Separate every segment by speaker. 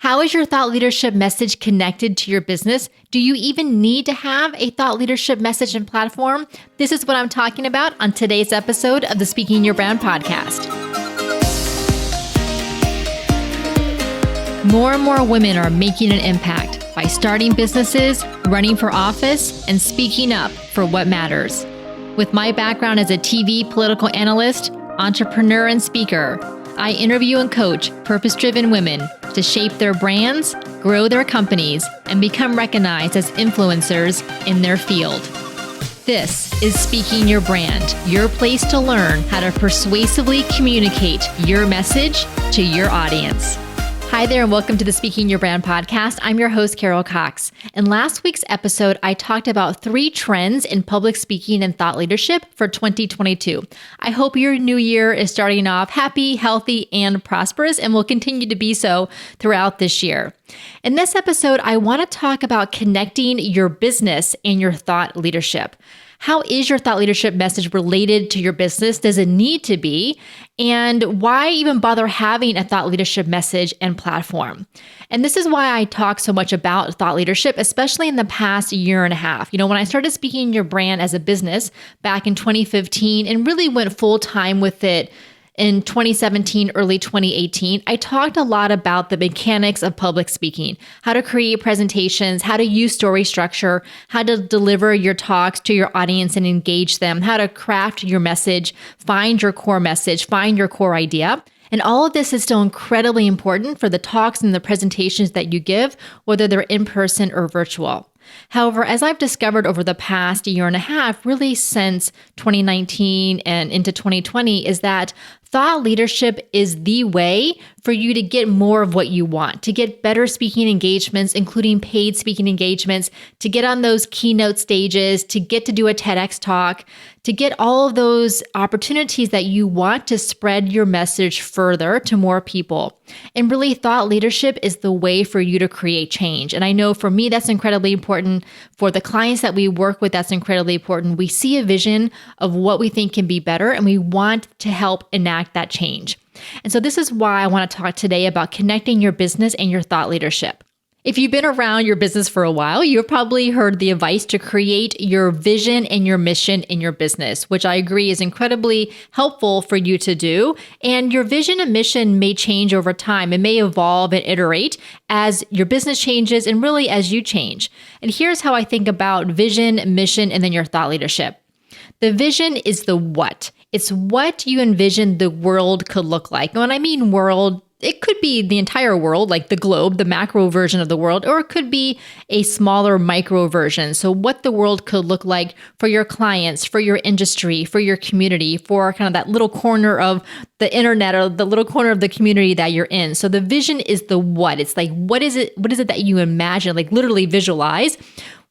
Speaker 1: How is your thought leadership message connected to your business? Do you even need to have a thought leadership message and platform? This is what I'm talking about on today's episode of the Speaking Your Brand podcast. More and more women are making an impact by starting businesses, running for office, and speaking up for what matters. With my background as a TV political analyst, entrepreneur, and speaker, I interview and coach purpose-driven women to shape their brands, grow their companies, and become recognized as influencers in their field. This is Speaking Your Brand, your place to learn how to persuasively communicate your message to your audience. Hi there, and welcome to the Speaking Your Brand podcast. I'm your host, Carol Cox. In last week's episode, I talked about 3 trends in public speaking and thought leadership for 2022. I hope your new year is starting off happy, healthy, and prosperous, and will continue to be so throughout this year. In this episode, I want to talk about connecting your business and your thought leadership. How is your thought leadership message related to your business? Does it need to be? And why even bother having a thought leadership message and platform? And this is why I talk so much about thought leadership, especially in the past year and a half. When I started Speaking Your Brand as a business back in 2015 and really went full time with it in 2017, early 2018, I talked a lot about the mechanics of public speaking, how to create presentations, how to use story structure, how to deliver your talks to your audience and engage them, how to craft your message, find your core message, find your core idea. And all of this is still incredibly important for the talks and the presentations that you give, whether they're in person or virtual. However, as I've discovered over the past year and a half, really since 2019 and into 2020, is that thought leadership is the way for you to get more of what you want, to get better speaking engagements, including paid speaking engagements, to get on those keynote stages, to get to do a TEDx talk, to get all of those opportunities that you want to spread your message further to more people. And really, thought leadership is the way for you to create change. And I know for me, that's incredibly important. For the clients that we work with, that's incredibly important. We see a vision of what we think can be better, and we want to help enact that change. And so this is why I want to talk today about connecting your business and your thought leadership. If you've been around your business for a while, you've probably heard the advice to create your vision and your mission in your business, which I agree is incredibly helpful for you to do. And your vision and mission may change over time. It may evolve and iterate as your business changes and really as you change. And here's how I think about vision, mission, and then your thought leadership. The vision is the what. It's what you envision the world could look like. And when I mean world, it could be the entire world, like the globe, the macro version of the world, or it could be a smaller micro version. So what the world could look like for your clients, for your industry, for your community, for kind of that little corner of the internet or the little corner of the community that you're in. So the vision is the what. It's like, what is it that you imagine, like literally visualize?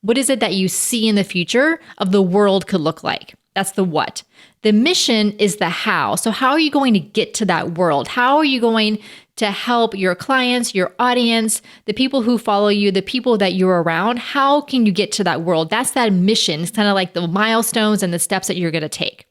Speaker 1: What is it that you see in the future of the world could look like? That's the what. The mission is the how. So how are you going to get to that world? How are you going to help your clients, your audience, the people who follow you, the people that you're around? How can you get to that world? That's that mission. It's kind of like the milestones and the steps that you're going to take.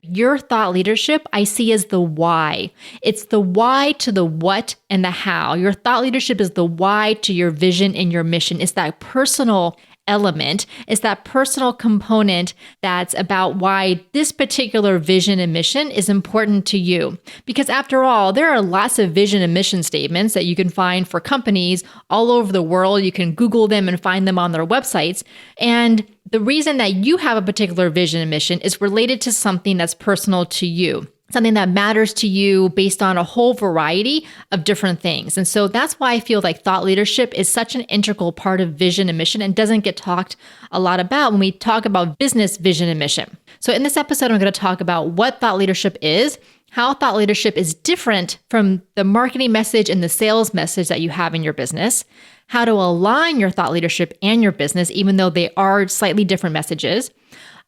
Speaker 1: Your thought leadership, I see as the why. It's the why to the what and the how. Your thought leadership is the why to your vision and your mission. It's that personal element. It's that personal component that's about why this particular vision and mission is important to you. Because after all, there are lots of vision and mission statements that you can find for companies all over the world. You can Google them and find them on their websites. And the reason that you have a particular vision and mission is related to something that's personal to you. Something that matters to you based on a whole variety of different things. And so that's why I feel like thought leadership is such an integral part of vision and mission and doesn't get talked a lot about when we talk about business vision and mission. So in this episode, I'm going to talk about what thought leadership is, how thought leadership is different from the marketing message and the sales message that you have in your business, how to align your thought leadership and your business, even though they are slightly different messages.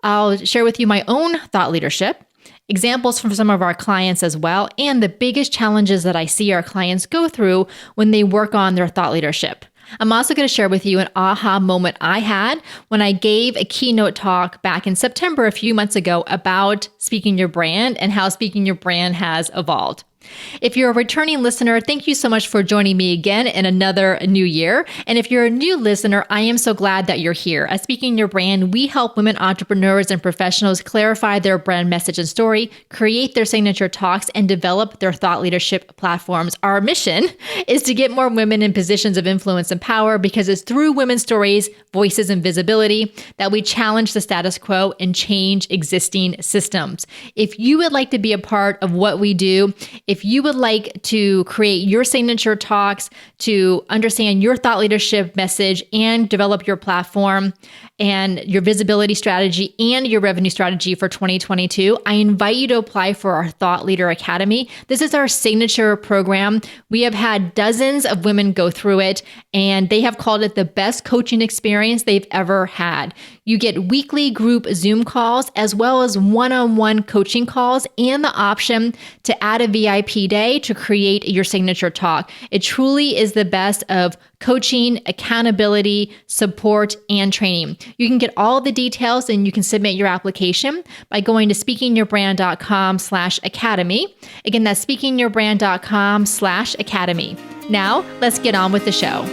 Speaker 1: I'll share with you my own thought leadership, examples from some of our clients as well, and the biggest challenges that I see our clients go through when they work on their thought leadership. I'm also going to share with you an aha moment I had when I gave a keynote talk back in September a few months ago about Speaking Your Brand and how Speaking Your Brand has evolved. If you're a returning listener, thank you so much for joining me again in another new year. And if you're a new listener, I am so glad that you're here. At Speaking Your Brand, we help women entrepreneurs and professionals clarify their brand message and story, create their signature talks, and develop their thought leadership platforms. Our mission is to get more women in positions of influence and power because it's through women's stories, voices, and visibility that we challenge the status quo and change existing systems. If you would like to be a part of what we do, if you would like to create your signature talks, to understand your thought leadership message and develop your platform and your visibility strategy and your revenue strategy for 2022, I invite you to apply for our Thought Leader Academy. This is our signature program. We have had dozens of women go through it, and they have called it the best coaching experience they've ever had. You get weekly group Zoom calls as well as one-on-one coaching calls and the option to add a VIP day to create your signature talk. It truly is the best of coaching, accountability, support, and training. You can get all the details and you can submit your application by going to speakingyourbrand.com/academy. Again, that's speakingyourbrand.com/academy. Now, let's get on with the show.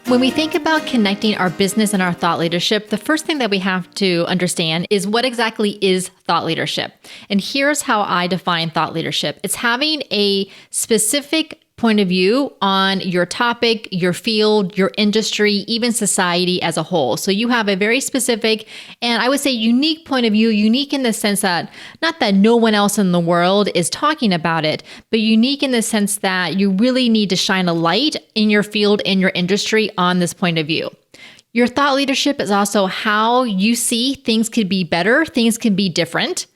Speaker 1: When we think about connecting our business and our thought leadership, the first thing that we have to understand is what exactly is thought leadership. And here's how I define thought leadership. It's having a specific point of view on your topic, your field, your industry, even society as a whole. So you have a very specific and I would say unique point of view, unique in the sense that not that no one else in the world is talking about it, but unique in the sense that you really need to shine a light in your field, in your industry on this point of view. Your thought leadership is also how you see things could be better, things can be different.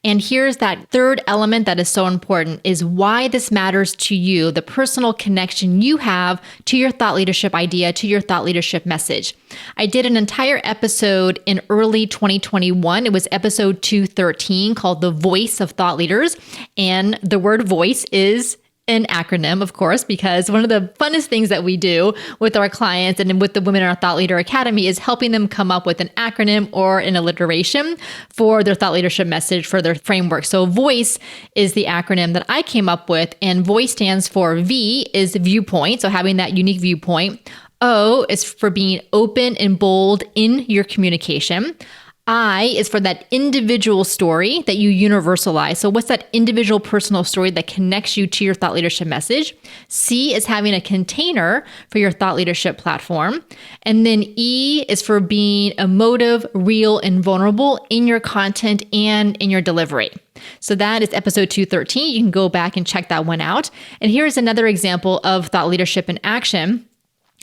Speaker 1: And here's that third element that is so important is why this matters to you, the personal connection you have to your thought leadership idea, to your thought leadership message. I did an entire episode in early 2021. It was episode 213 called The Voice of Thought Leaders. And the word voice is an acronym, of course, because one of the funnest things that we do with our clients and with the Women in our Thought Leader Academy is helping them come up with an acronym or an alliteration for their thought leadership message, for their framework. So VOICE is the acronym that I came up with, and VOICE stands for V is viewpoint, so having that unique viewpoint. O is for being open and bold in your communication. I is for that individual story that you universalize. So what's that individual personal story that connects you to your thought leadership message? C is having a container for your thought leadership platform. And then E is for being emotive, real, and vulnerable in your content and in your delivery. So that is episode 213. You can go back and check that one out. And here's another example of thought leadership in action.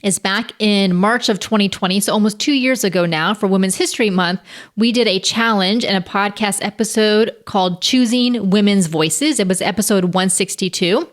Speaker 1: Is back in March of 2020, so almost 2 years ago now, for Women's History Month, we did a challenge and a podcast episode called Choosing Women's Voices. It was episode 162.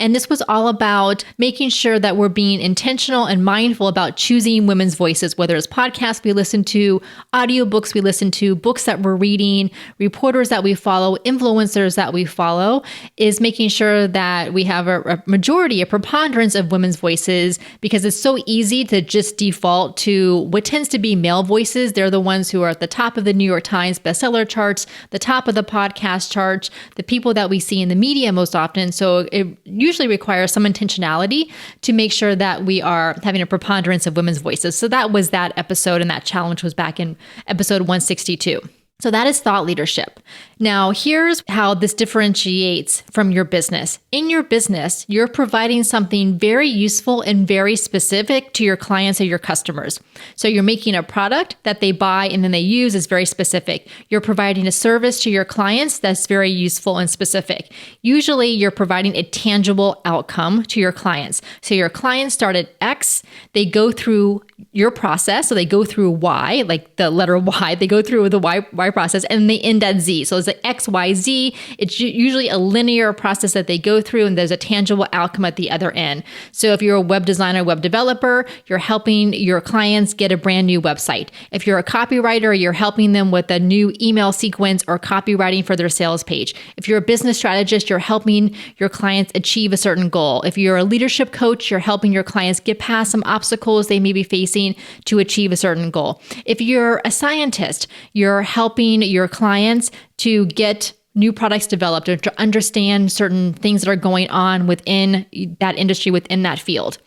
Speaker 1: And this was all about making sure that we're being intentional and mindful about choosing women's voices, whether it's podcasts we listen to, audiobooks we listen to, books that we're reading, reporters that we follow, influencers that we follow, is making sure that we have a majority, a preponderance of women's voices, because it's so easy to just default to what tends to be male voices. They're the ones who are at the top of the New York Times bestseller charts, the top of the podcast charts, the people that we see in the media most often. So it usually requires some intentionality to make sure that we are having a preponderance of women's voices. So that was that episode, and that challenge was back in episode 162. So that is thought leadership. Now, here's how this differentiates from your business. In your business, you're providing something very useful and very specific to your clients or your customers. So you're making a product that they buy and then they use is very specific. You're providing a service to your clients that's very useful and specific. Usually, you're providing a tangible outcome to your clients. So your clients start at X, they go through your process. So they go through Y, like the letter Y, they go through the Y process, and they end at Z. So it's like X, Y, Z. It's usually a linear process that they go through, and there's a tangible outcome at the other end. So if you're a web designer, web developer, you're helping your clients get a brand new website. If you're a copywriter, you're helping them with a new email sequence or copywriting for their sales page. If you're a business strategist, you're helping your clients achieve a certain goal. If you're a leadership coach, you're helping your clients get past some obstacles they may be facing to achieve a certain goal. If you're a scientist, you're helping your clients to get new products developed, or to understand certain things that are going on within that industry, within that field.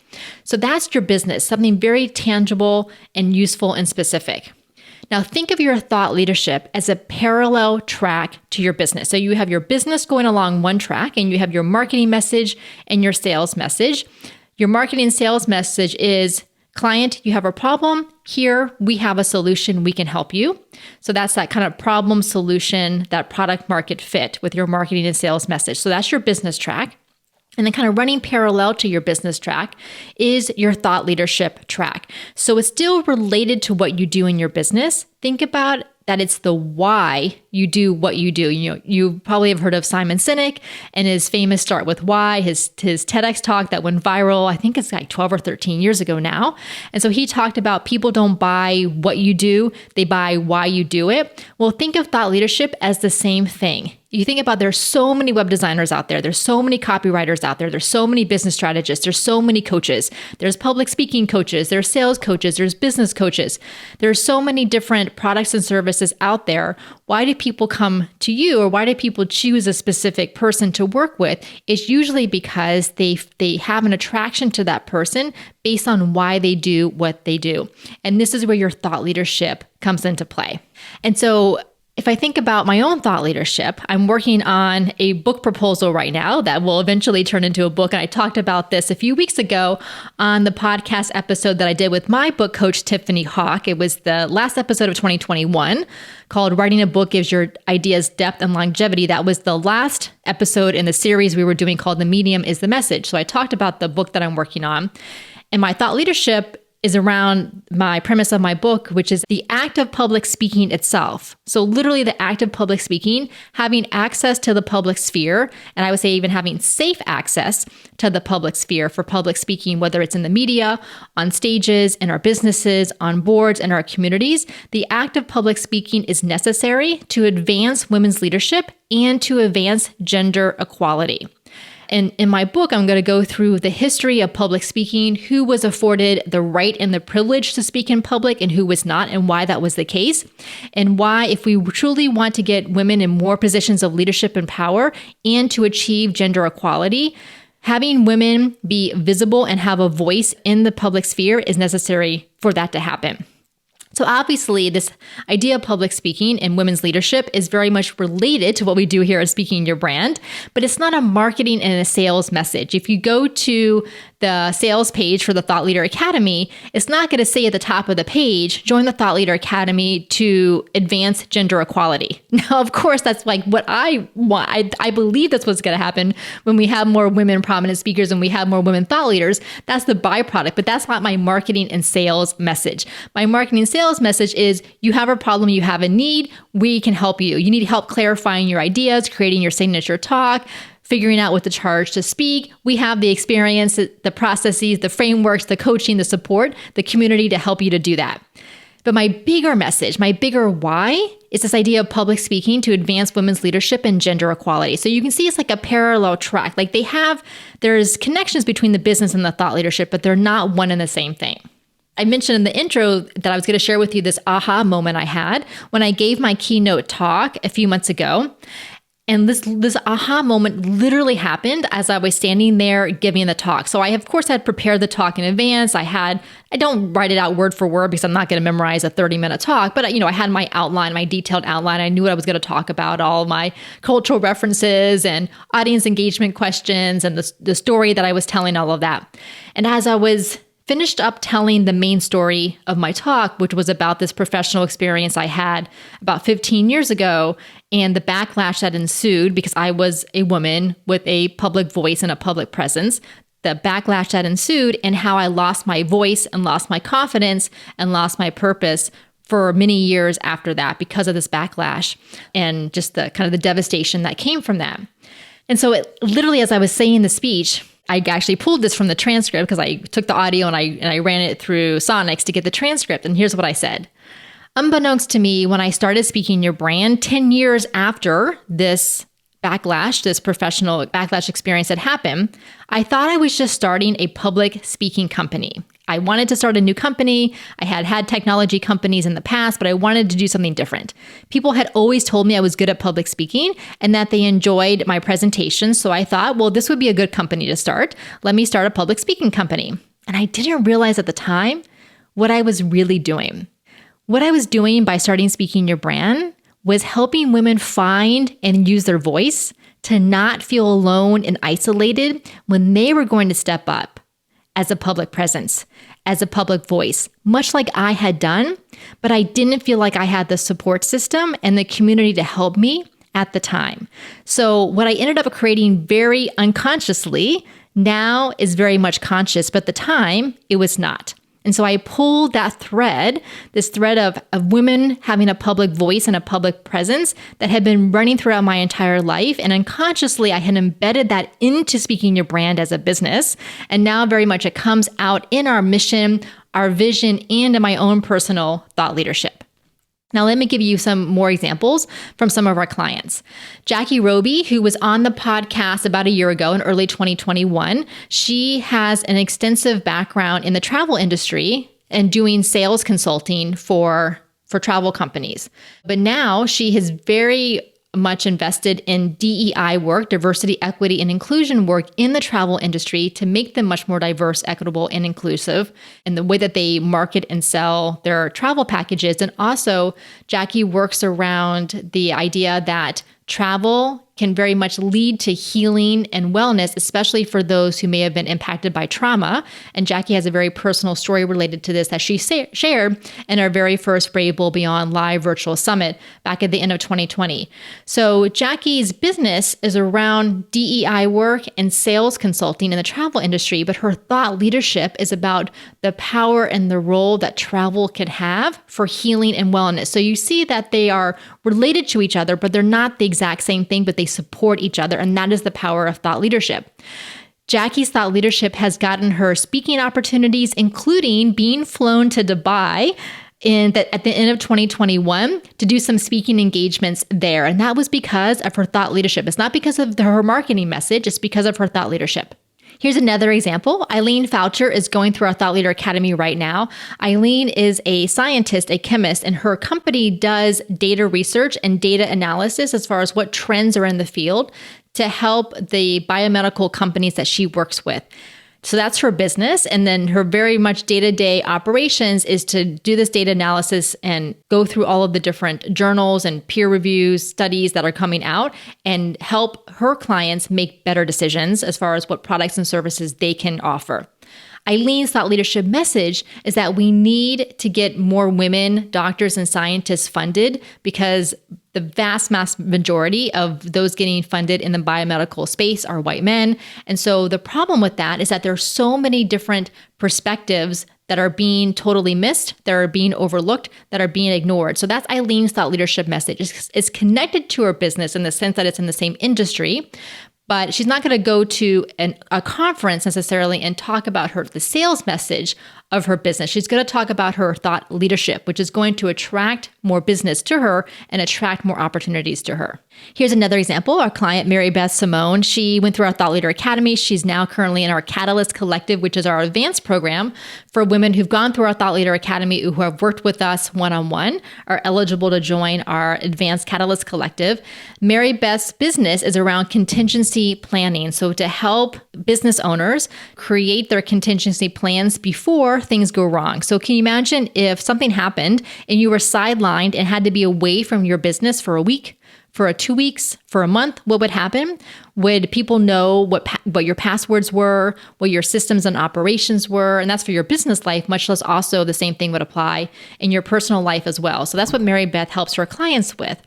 Speaker 1: So that's your business, something very tangible and useful and specific. Now think of your thought leadership as a parallel track to your business. So you have your business going along one track, and you have your marketing message and your sales message. Your marketing and sales message is, client, you have a problem. Here, we have a solution. We can help you. So that's that kind of problem solution, that product market fit with your marketing and sales message. So that's your business track. And then kind of running parallel to your business track is your thought leadership track. So it's still related to what you do in your business. Think about that it's the why you do what you do. You know, you probably have heard of Simon Sinek and his famous Start With Why, his TEDx talk that went viral. I think it's like 12 or 13 years ago now. And so he talked about people don't buy what you do, they buy why you do it. Well, think of thought leadership as the same thing. You think about there's so many web designers out there. There's so many copywriters out there. There's so many business strategists. There's so many coaches. There's public speaking coaches. There's sales coaches. There's business coaches. There's so many different products and services out there. Why do people come to you, or why do people choose a specific person to work with? It's usually because they have an attraction to that person based on why they do what they do. And this is where your thought leadership comes into play. And so if I think about my own thought leadership, I'm working on a book proposal right now that will eventually turn into a book. And I talked about this a few weeks ago on the podcast episode that I did with my book coach, Tiffany Hawk. It was the last episode of 2021 called Writing a Book Gives Your Ideas Depth and Longevity. That was the last episode in the series we were doing called The Medium is the Message. So I talked about the book that I'm working on. And my thought leadership is around my premise of my book, which is the act of public speaking itself. So literally the act of public speaking, having access to the public sphere, and I would say even having safe access to the public sphere for public speaking, whether it's in the media, on stages, in our businesses, on boards, in our communities. The act of public speaking is necessary to advance women's leadership and to advance gender equality. And in my book, I'm going to go through the history of public speaking, who was afforded the right and the privilege to speak in public and who was not, and why that was the case, and why, if we truly want to get women in more positions of leadership and power and to achieve gender equality, having women be visible and have a voice in the public sphere is necessary for that to happen. So obviously, this idea of public speaking and women's leadership is very much related to what we do here at Speaking Your Brand, but it's not a marketing and a sales message. If you go to the sales page for the Thought Leader Academy, it's not going to say at the top of the page, join the Thought Leader Academy to advance gender equality. Now, of course, that's like what I want. I believe that's what's going to happen when we have more women prominent speakers and we have more women thought leaders. That's the byproduct, but that's not my marketing and sales message. My marketing and sales message is, you have a problem, you have a need, we can help you. You need help clarifying your ideas, creating your signature talk, figuring out what to charge to speak. We have the experience, the processes, the frameworks, the coaching, the support, the community to help you to do that. But my bigger message, my bigger why, is this idea of public speaking to advance women's leadership and gender equality. So you can see it's like a parallel track. Like there's connections between the business and the thought leadership, but they're not one and the same thing. I mentioned in the intro that I was going to share with you this aha moment I had when I gave my keynote talk a few months ago. And this aha moment literally happened as I was standing there giving the talk. So I, of course, had prepared the talk in advance. I don't write it out word for word because I'm not going to memorize a 30-minute talk, but I had my outline, my detailed outline. I knew what I was going to talk about, all my cultural references and audience engagement questions and the story that I was telling, all of that. And as I was finished up telling the main story of my talk, which was about this professional experience I had about 15 years ago and the backlash that ensued because I was a woman with a public voice and a public presence, the backlash that ensued and how I lost my voice and lost my confidence and lost my purpose for many years after that because of this backlash and just the kind of the devastation that came from that. And so literally, as I was saying the speech, I actually pulled this from the transcript because I took the audio and I ran it through Sonics to get the transcript. And here's what I said. Unbeknownst to me, when I started Speaking Your Brand 10 years after this backlash, this professional backlash experience that happened, I thought I was just starting a public speaking company. I wanted to start a new company. I had had technology companies in the past, but I wanted to do something different. People had always told me I was good at public speaking and that they enjoyed my presentations. So I thought, well, this would be a good company to start. Let me start a public speaking company. And I didn't realize at the time what I was really doing. What I was doing by starting Speaking Your Brand was helping women find and use their voice to not feel alone and isolated when they were going to step up as a public presence, as a public voice, much like I had done, but I didn't feel like I had the support system and the community to help me at the time. So what I ended up creating very unconsciously now is very much conscious, but at the time it was not. And so I pulled that thread, this thread of women having a public voice and a public presence that had been running throughout my entire life. And unconsciously, I had embedded that into Speaking Your Brand as a business. And now very much it comes out in our mission, our vision, and in my own personal thought leadership. Now, let me give you some more examples from some of our clients. Jackie Roby, who was on the podcast about a year ago in early 2021, she has an extensive background in the travel industry and doing sales consulting for travel companies. But now she is very much invested in DEI work, diversity, equity, and inclusion work in the travel industry to make them much more diverse, equitable, and inclusive in the way that they market and sell their travel packages. And also, Jackie works around the idea that travel can very much lead to healing and wellness, especially for those who may have been impacted by trauma. And Jackie has a very personal story related to this that she shared in our very first Brave Bold Beyond live virtual summit back at the end of 2020. So Jackie's business is around DEI work and sales consulting in the travel industry, but her thought leadership is about the power and the role that travel can have for healing and wellness. So you see that they are related to each other, but they're not the exact same thing, but they support each other. And that is the power of thought leadership. Jackie's thought leadership has gotten her speaking opportunities, including being flown to Dubai at the end of 2021 to do some speaking engagements there. And that was because of her thought leadership. It's not because of her marketing message, it's because of her thought leadership. Here's another example. Eileen Foucher is going through our Thought Leader Academy right now. Eileen is a scientist, a chemist, and her company does data research and data analysis as far as what trends are in the field to help the biomedical companies that she works with. So that's her business. And then her very much day-to-day operations is to do this data analysis and go through all of the different journals and peer reviews, studies that are coming out and help her clients make better decisions as far as what products and services they can offer. Eileen's thought leadership message is that we need to get more women, doctors, and scientists funded because the vast majority of those getting funded in the biomedical space are white men. And so the problem with that is that there are so many different perspectives that are being totally missed, that are being overlooked, that are being ignored. So that's Eileen's thought leadership message. It's connected to her business in the sense that it's in the same industry, but she's not going to go to a conference necessarily and talk about the sales message of her business. She's going to talk about her thought leadership, which is going to attract more business to her and attract more opportunities to her. Here's another example. Our client, Mary Beth Simone, she went through our Thought Leader Academy. She's now currently in our Catalyst Collective, which is our advanced program for women who've gone through our Thought Leader Academy who have worked with us one-on-one, are eligible to join our advanced Catalyst Collective. Mary Beth's business is around contingency planning. So to help business owners create their contingency plans before things go wrong. So can you imagine if something happened and you were sidelined and had to be away from your business for a week, for 2 weeks, for a month? What would happen? Would people know what your passwords were, what your systems and operations were? And that's for your business life, much less also the same thing would apply in your personal life as well. So that's what Mary Beth helps her clients with.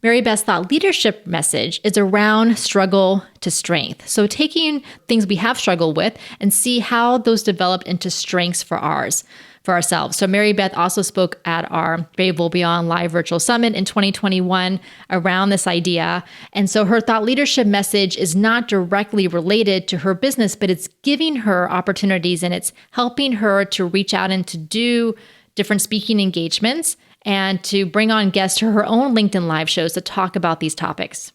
Speaker 1: Mary Beth's thought leadership message is around struggle to strength. So taking things we have struggled with and see how those developed into strengths for ourselves. So Mary Beth also spoke at our Brave Bold Beyond live virtual summit in 2021 around this idea. And so her thought leadership message is not directly related to her business, but it's giving her opportunities and it's helping her to reach out and to do different speaking engagements and to bring on guests to her own LinkedIn live shows to talk about these topics.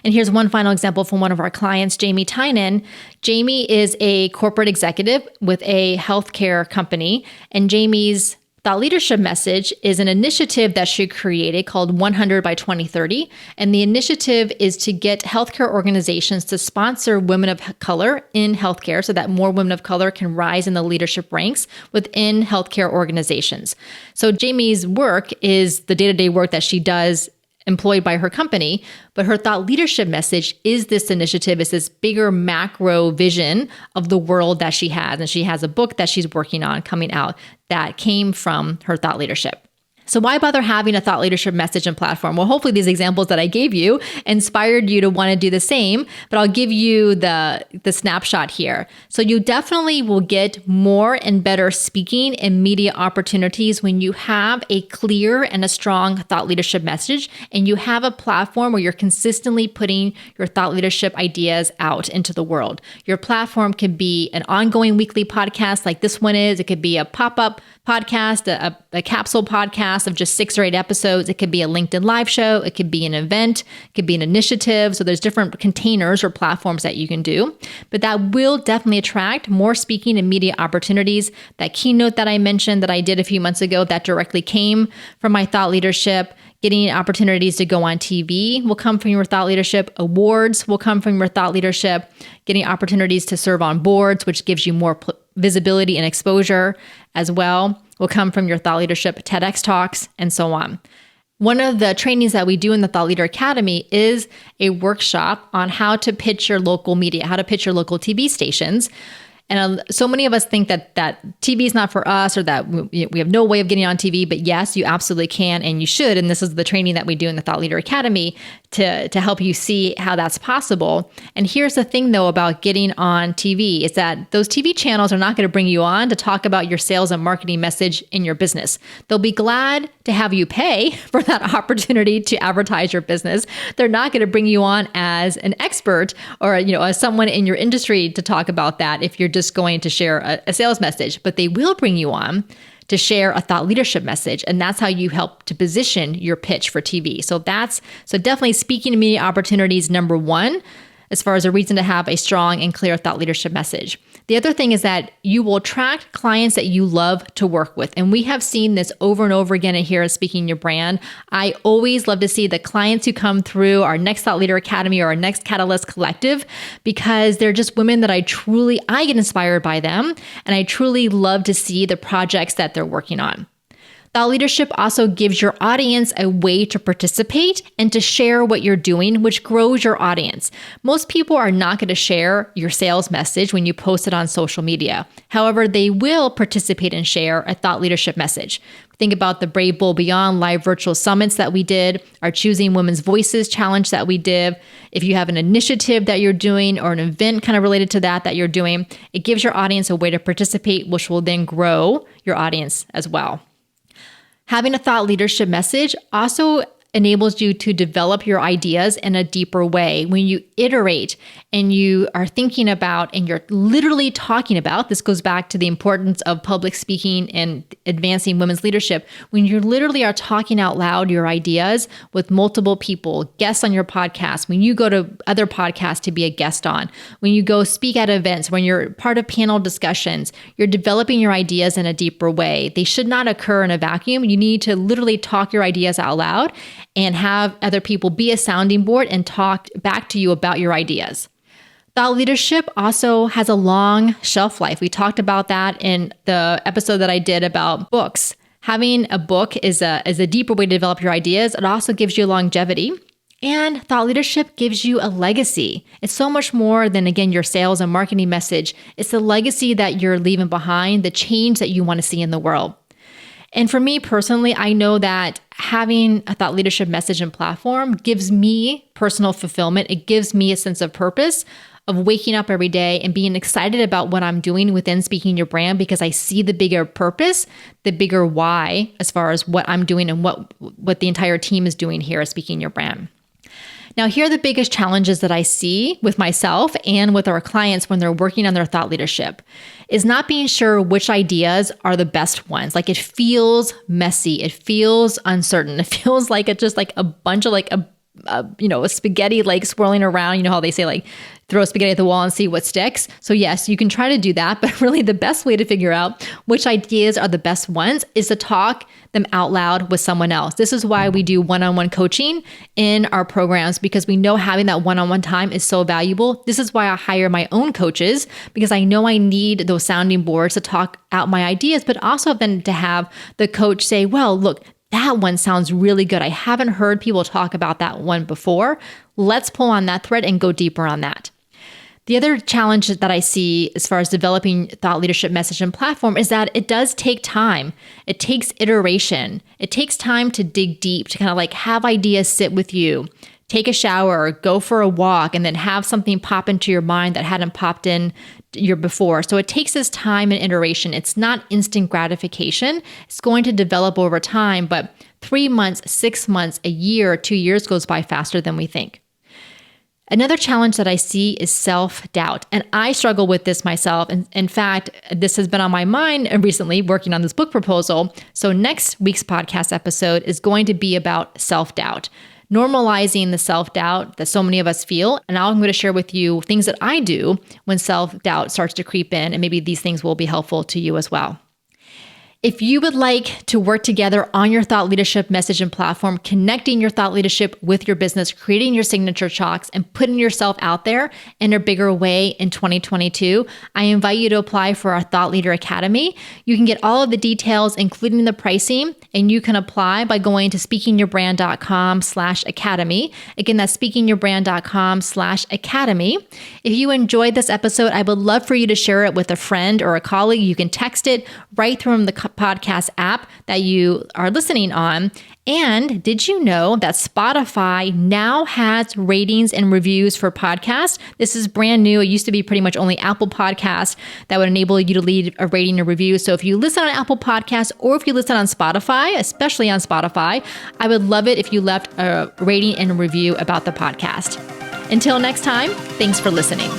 Speaker 1: And here's one final example from one of our clients, Jamie Tynan. Jamie is a corporate executive with a healthcare company, and Jamie's thought leadership message is an initiative that she created called 100 by 2030. And the initiative is to get healthcare organizations to sponsor women of color in healthcare so that more women of color can rise in the leadership ranks within healthcare organizations. So Jamie's work is the day-to-day work that she does employed by her company, but her thought leadership message is this initiative, is this bigger macro vision of the world that she has. And she has a book that she's working on coming out that came from her thought leadership. So why bother having a thought leadership message and platform? Well, hopefully these examples that I gave you inspired you to want to do the same, but I'll give you the snapshot here. So you definitely will get more and better speaking and media opportunities when you have a clear and a strong thought leadership message, and you have a platform where you're consistently putting your thought leadership ideas out into the world. Your platform could be an ongoing weekly podcast like this one is. It could be a pop-up podcast, a capsule podcast of just 6 or 8 episodes. It could be a LinkedIn live show. It could be an event. It could be an initiative. So there's different containers or platforms that you can do, but that will definitely attract more speaking and media opportunities. That keynote that I mentioned that I did a few months ago that directly came from my thought leadership. Getting opportunities to go on TV will come from your thought leadership. Awards will come from your thought leadership. Getting opportunities to serve on boards, which gives you more visibility and exposure as well, will come from your thought leadership, TEDx talks, and so on. One of the trainings that we do in the Thought Leader Academy is a workshop on how to pitch your local media, how to pitch your local TV stations. And so many of us think that TV is not for us, or that we have no way of getting on TV. But yes, you absolutely can, and you should. And this is the training that we do in the Thought Leader Academy to help you see how that's possible. And here's the thing, though, about getting on TV is that those TV channels are not going to bring you on to talk about your sales and marketing message in your business. They'll be glad to have you pay for that opportunity to advertise your business. They're not going to bring you on as an expert or as someone in your industry to talk about that if you're just going to share a sales message, but they will bring you on to share a thought leadership message. And that's how you help to position your pitch for TV. So definitely speaking to media opportunities, number one, as far as a reason to have a strong and clear thought leadership message. The other thing is that you will attract clients that you love to work with. And we have seen this over and over again here at Speaking Your Brand. I always love to see the clients who come through our next Thought Leader Academy or our next Catalyst Collective, because they're just women that I get inspired by them. And I truly love to see the projects that they're working on. Thought leadership also gives your audience a way to participate and to share what you're doing, which grows your audience. Most people are not going to share your sales message when you post it on social media. However, they will participate and share a thought leadership message. Think about the Brave Bold Beyond live virtual summits that we did, our Choosing Women's Voices challenge that we did. If you have an initiative that you're doing or an event kind of related to that you're doing, it gives your audience a way to participate, which will then grow your audience as well. Having a thought leadership message also enables you to develop your ideas in a deeper way. When you iterate and you are thinking about and you're literally talking about, this goes back to the importance of public speaking and advancing women's leadership. When you literally are talking out loud your ideas with multiple people, guests on your podcast, when you go to other podcasts to be a guest on, when you go speak at events, when you're part of panel discussions, you're developing your ideas in a deeper way. They should not occur in a vacuum. You need to literally talk your ideas out loud and have other people be a sounding board and talk back to you about your ideas. Thought leadership also has a long shelf life. We talked about that in the episode that I did about books. Having a book is a deeper way to develop your ideas. It also gives you longevity. And thought leadership gives you a legacy. It's so much more than, again, your sales and marketing message. It's the legacy that you're leaving behind, the change that you want to see in the world. And for me personally, I know that having a thought leadership message and platform gives me personal fulfillment. It gives me a sense of purpose of waking up every day and being excited about what I'm doing within Speaking Your Brand, because I see the bigger purpose, the bigger why, as far as what I'm doing and what the entire team is doing here at Speaking Your Brand. Now, here are the biggest challenges that I see with myself and with our clients when they're working on their thought leadership is not being sure which ideas are the best ones. Like, it feels messy. It feels uncertain. It feels like it's just like a bunch of a spaghetti like swirling around. You know how they say like throw spaghetti at the wall and see what sticks. So yes, you can try to do that, but really the best way to figure out which ideas are the best ones is to talk them out loud with someone else. This is why we do one-on-one coaching in our programs, because we know having that one-on-one time is so valuable. This is why I hire my own coaches, because I know I need those sounding boards to talk out my ideas, but also then to have the coach say, well, look, that one sounds really good. I haven't heard people talk about that one before. Let's pull on that thread and go deeper on that. The other challenge that I see as far as developing thought leadership message and platform is that it does take time. It takes iteration. It takes time to dig deep, to kind of like have ideas sit with you, take a shower, go for a walk, and then have something pop into your mind that hadn't popped in year before. So it takes this time and iteration. It's not instant gratification. It's going to develop over time, but 3 months, 6 months, a year, 2 years goes by faster than we think. Another challenge that I see is self-doubt. And I struggle with this myself. And in fact, this has been on my mind recently working on this book proposal. So next week's podcast episode is going to be about self-doubt, normalizing the self-doubt that so many of us feel. And I'm going to share with you things that I do when self-doubt starts to creep in. And maybe these things will be helpful to you as well. If you would like to work together on your thought leadership message and platform, connecting your thought leadership with your business, creating your signature chalks, and putting yourself out there in a bigger way in 2022, I invite you to apply for our Thought Leader Academy. You can get all of the details, including the pricing, and you can apply by going to speakingyourbrand.com/academy. Again, that's speakingyourbrand.com/academy. If you enjoyed this episode, I would love for you to share it with a friend or a colleague. You can text it right from the podcast app that you are listening on. And did you know that Spotify now has ratings and reviews for podcasts? This is brand new. It used to be pretty much only Apple Podcasts that would enable you to leave a rating and review. So if you listen on Apple Podcasts or if you listen on Spotify, especially on Spotify, I would love it if you left a rating and review about the podcast. Until next time, thanks for listening.